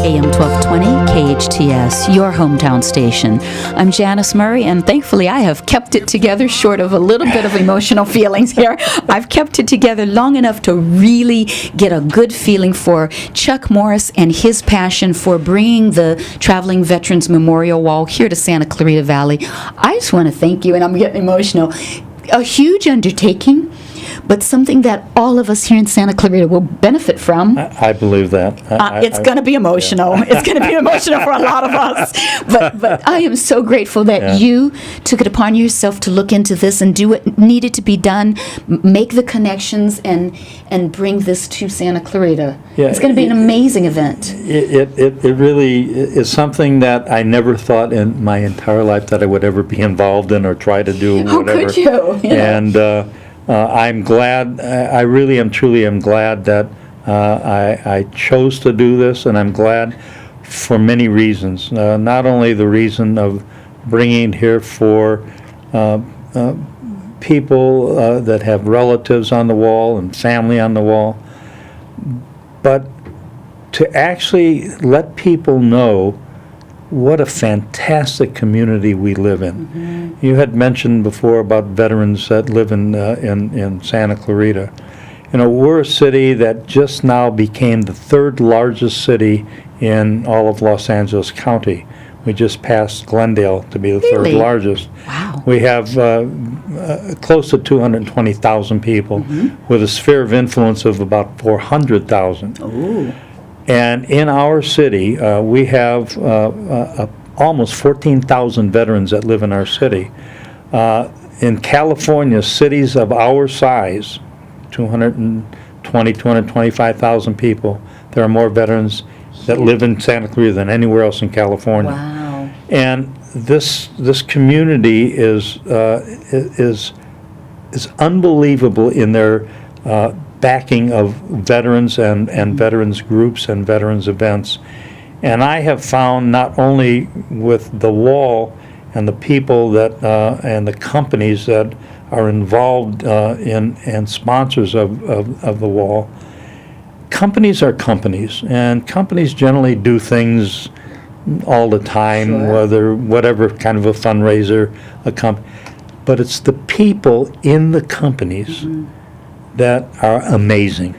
AM 1220 KHTS, your hometown station. I'm Janice Murray, and thankfully I have kept it together short of a little bit of emotional feelings here. I've kept it together long enough to really get a good feeling for Chuck Morris and his passion for bringing the Traveling Veterans Memorial Wall here to Santa Clarita Valley. I just want to thank you, and I'm getting emotional. A huge undertaking, but something that all of us here in Santa Clarita will benefit from. I believe that. It's going to be emotional. Yeah. It's going to be emotional for a lot of us. But I am so grateful that you took it upon yourself to look into this and do what needed to be done, make the connections, and bring this to Santa Clarita. Yeah, it's going to be an amazing event. It really is something that I never thought in my entire life that I would ever be involved in or try to do. How whatever. Could you? Yeah. And I'm glad, I really am truly am glad that I chose to do this, and I'm glad for many reasons. Not only the reason of bringing it here for people that have relatives on the wall and family on the wall, but to actually let people know what a fantastic community we live in. Mm-hmm. You had mentioned before about veterans that live in Santa Clarita. You know, we're a city that just now became the third largest city in all of Los Angeles County. We just passed Glendale to be the third largest. Wow. We have close to 220,000 people with a sphere of influence of about 400,000. Ooh. And in our city, we have almost 14,000 veterans that live in our city. In California, cities of our size, 220, 225,000 people, there are more veterans that live in Santa Clarita than anywhere else in California. Wow. And this community is unbelievable in their backing of veterans and veterans groups and veterans events. And I have found not only with the wall and the people that and the companies that are involved and sponsors of the wall, companies are companies, and companies generally do things all the time, whatever kind of a fundraiser, but it's the people in the companies that are amazing.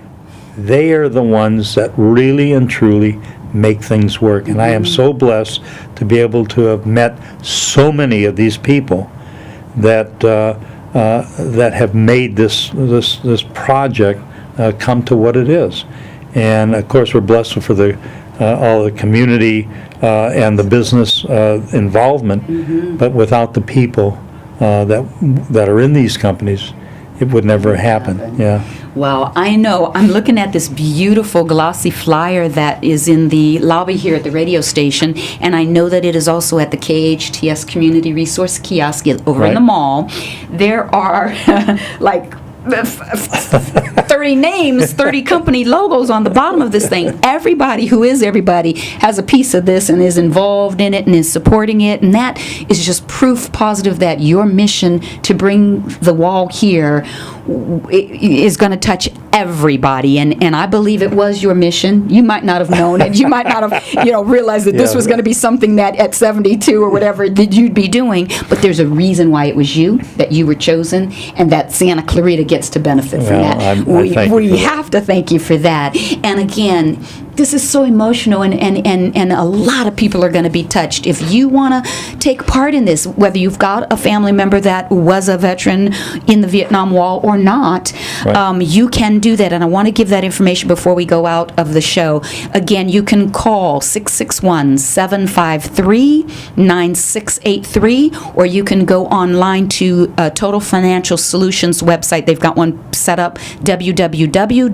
They are the ones that really and truly make things work. And I am so blessed to be able to have met so many of these people that that have made this project come to what it is. And of course, we're blessed for the all the community and the business involvement. But without the people that are in these companies, it would never happen. Yeah. Well, I know. I'm looking at this beautiful glossy flyer that is in the lobby here at the radio station, and I know that it is also at the KHTS Community Resource Kiosk over in the mall. There are like 30 names, 30 company logos on the bottom of this thing. Everybody who is everybody has a piece of this and is involved in it and is supporting it, and that is just proof positive that your mission to bring the wall here is going to touch everybody, and I believe it was your mission. You might not have known it. You might not have, realized that this was going to be something that at 72 or whatever that you'd be doing, but there's a reason why it was you, that you were chosen, and that Santa Clarita gets to benefit from that. We have to thank you for that. And again, this is so emotional, and a lot of people are going to be touched. If you want to take part in this, whether you've got a family member that was a veteran in the Vietnam Wall or not, you can do that. And I want to give that information before we go out of the show. Again, you can call 661-753-9683, or you can go online to Total Financial Solutions website. They've got one set up, www.TFS,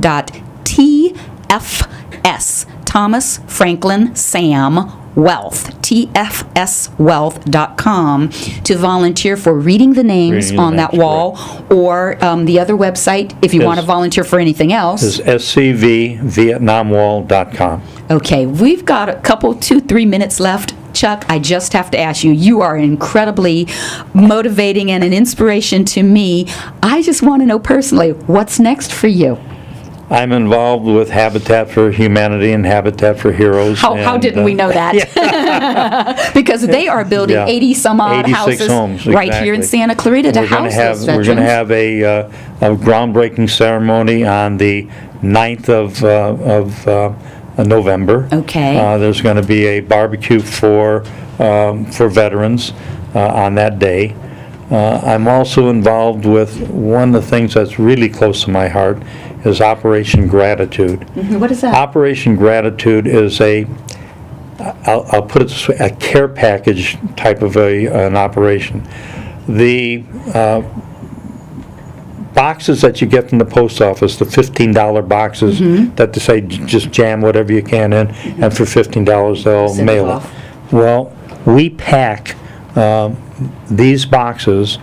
Thomas Franklin Sam Wealth, TFSwealth.com, to volunteer for reading the names on that wall, or the other website, if you want to volunteer for anything else, is scvvietnamwall.com. Okay, we've got a couple, 2-3 minutes left. Chuck, I just have to ask you are incredibly motivating and an inspiration to me. I just want to know personally, what's next for you? I'm involved with Habitat for Humanity and Habitat for Heroes. How and, didn't we know that? Because they are building Yeah. 80-some-odd 86 houses homes, right here in exactly. Santa Clarita to We're gonna house have, those we're going to veterans. have a groundbreaking ceremony on the 9th of November. Okay. There's going to be a barbecue for veterans on that day. I'm also involved with one of the things that's really close to my heart is Operation Gratitude. Mhm. What is that? Operation Gratitude is I'll put it this way, a care package type of an operation. The boxes that you get from the post office, the $15 boxes that they say just jam whatever you can in, and for $15 they'll Send it mail it. off. Well, we pack these boxes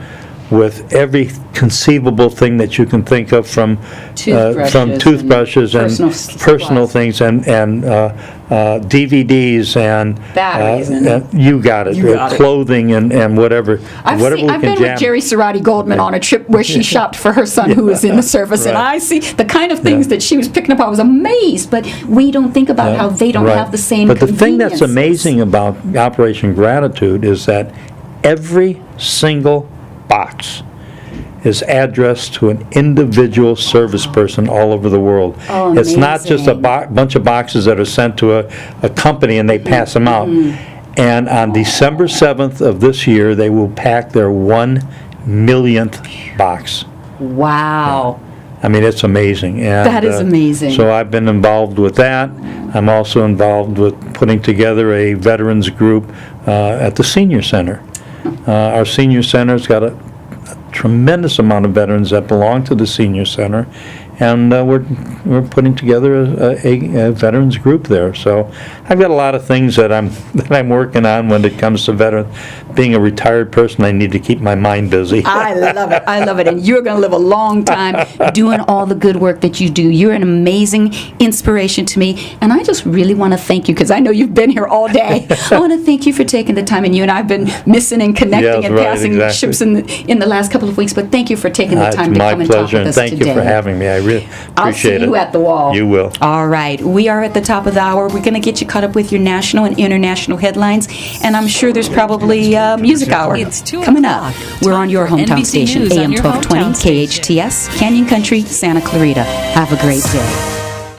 with every conceivable thing that you can think of from toothbrushes and personal supplies. things and DVDs and Batteries and- you got it, You got it. clothing and whatever. I've whatever we been can with jam. Jerry Cerati Goldman on a trip where she shopped for her son who was in the service, and Right. I see the kind of things that she was picking up. I was amazed, but we don't think about how they don't Right. have the same But the thing that's conveniences. amazing about Operation Gratitude is that every single box is addressed to an individual service person all over the world. Oh, It's not just a amazing. bunch of boxes that are sent to a company and they pass them out. And on December 7th of this year, they will pack their 1 millionth box. Wow. I mean, it's amazing. And, That is amazing. So I've been involved with that. I'm also involved with putting together a veterans group at the senior center. Our senior center's got a tremendous amount of veterans that belong to the senior center, and we're putting together a veterans group there. So I've got a lot of things that I'm working on when it comes to veterans. Being a retired person, I need to keep my mind busy. I love it. I love it. And you're going to live a long time doing all the good work that you do. You're an amazing inspiration to me. And I just really want to thank you because I know you've been here all day. I want to thank you for taking the time. And you and I have been missing and connecting Yes, and right, passing exactly. ships in the last couple of weeks. But thank you for taking the time It's to my come and talk pleasure, with and us thank today. you for having me. I really I'll appreciate see you it. at the wall. You will. All right. We are at the top of the hour. We're going to get you caught up with your national and international headlines. And I'm sure there's probably music hour It's 2 coming up. o'clock. We're on your Time for hometown NBC station, News on AM your 1220, hometown station. KHTS, Canyon Country, Santa Clarita. Have a great day.